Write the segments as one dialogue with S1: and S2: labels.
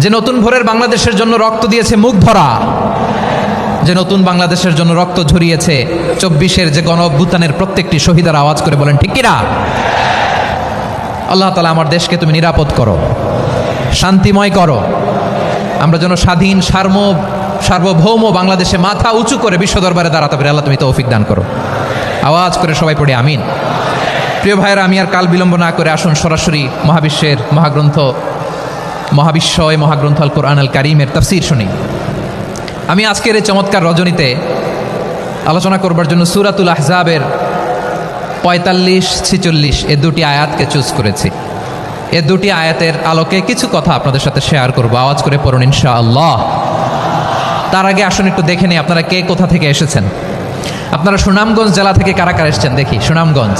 S1: যে নতুন ভোরের বাংলাদেশের জন্য রক্ত দিয়েছে মুখ ভরা, যে নতুন বাংলাদেশের জন্য রক্ত ঝরিয়েছে 24-এর যে গণ অভ্যুত্থানের প্রত্যেকটি শহীদের আওয়াজ করে বলেন ঠিক কিনা? আল্লাহ তাআলা আমার দেশকে তুমি নিরাপদ করো, শান্তিময় করো, আমরা যেন স্বাধীন সার্বভৌম বাংলাদেশে মাথা উঁচু করে বিশ্ব দরবারে দাঁড়াতে পারি। আল্লাহ তুমি তৌফিক দান করো। আওয়াজ করে সবাই পড়ে আমিন। প্রিয় ভাইয়েরা, আমি আর কাল বিলম্ব না করে আসুন সরাসরি মহাবিশ্বের মহাগ্রন্থ আল কোরআন আল কারীমের তাফসীর শুনি। আমি আজকের এই চমৎকার রজনীতে আলোচনা করবার জন্য সূরাতুল আহজাবের 45-46 এ দুটি আয়াতকে চুজ করেছি। এ দুটি আয়াতের আলোকে কিছু কথা আপনাদের সাথে শেয়ার করব। আওয়াজ করে পড়ুন ইনশাআল্লাহ। তার আগে আসুন একটু দেখে নিই আপনারা কে কোথা থেকে এসেছেন। আপনারা সুনামগঞ্জ জেলা থেকে কারা কারা এসেছেন দেখি। সুনামগঞ্জ,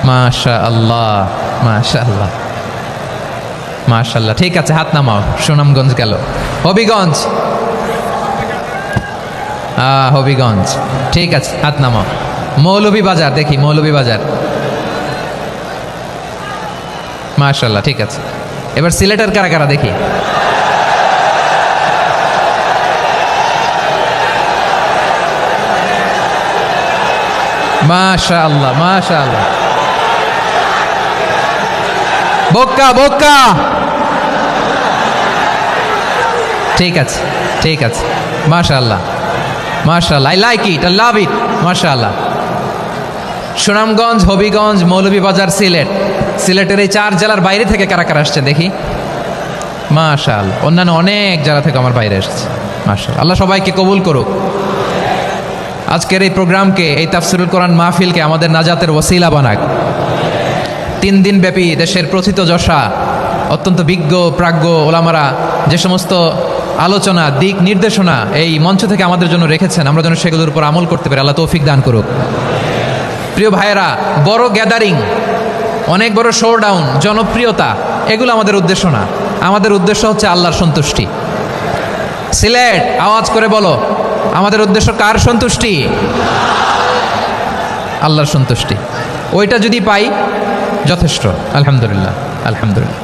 S1: মাশাআল্লাহ মাশাআল্লাহ মাশাআল্লাহ, ঠিক আছে, হাত নামাও। সুনামগঞ্জ গেল। হবিগঞ্জ, হবিগঞ্জ, ঠিক আছে, হাত নামাও। মৌলভীবাজার দেখি, মৌলভীবাজার, মাশাআল্লাহ, ঠিক আছে। এবার সিলেটের কারা কারা দেখি। মাশাআল্লাহ মাশাআল্লাহ। বক্কা বক্কা, ঠিক আছে ঠিক আছে, মাশাআল্লাহ মাশাআল্লাহ, I like it, I love it, মাশাআল্লাহ। সুনামগঞ্জ, হবিগঞ্জ, মৌলভীবাজার, সিলেটের এই 4 জেলার বাইরে থেকে কারা কারা আসছে দেখি। মাশাআল্লাহ, অন্যান্য অনেক জেলা থেকে আমার বাইরে এসেছে, মাশাআল্লাহ। আল্লাহ সবাইকে কবুল করুক। আজকের এই প্রোগ্রামকে, এই তাফসীরুল কোরআন মাহফিলকে আমাদের নাজাতের ওসিলা বানাক। 3 দিন ব্যাপী দেশের প্রথিতযশা অত্যন্ত বিজ্ঞ প্রাজ্ঞ ওলামারা যে সমস্ত আলোচনা, দিক নির্দেশনা এই মঞ্চ থেকে আমাদের জন্য রেখেছেন, আমরা যেন সেগুলোর উপর আমল করতে পারি। আল্লাহ তৌফিক দান করুক। প্রিয় ভাইয়েরা, বড় গ্যাদারিং, অনেক বড় শোডাউন, জনপ্রিয়তা, এগুলো আমাদের উদ্দেশ্য না। আমাদের উদ্দেশ্য হচ্ছে আল্লাহর সন্তুষ্টি। সিলেট, আওয়াজ করে বলো, আমাদের উদ্দেশ্য কার সন্তুষ্টি? আল্লাহর সন্তুষ্টি। ওইটা যদি পাই যথেষ্ট। আলহামদুলিল্লাহ আলহামদুলিল্লাহ।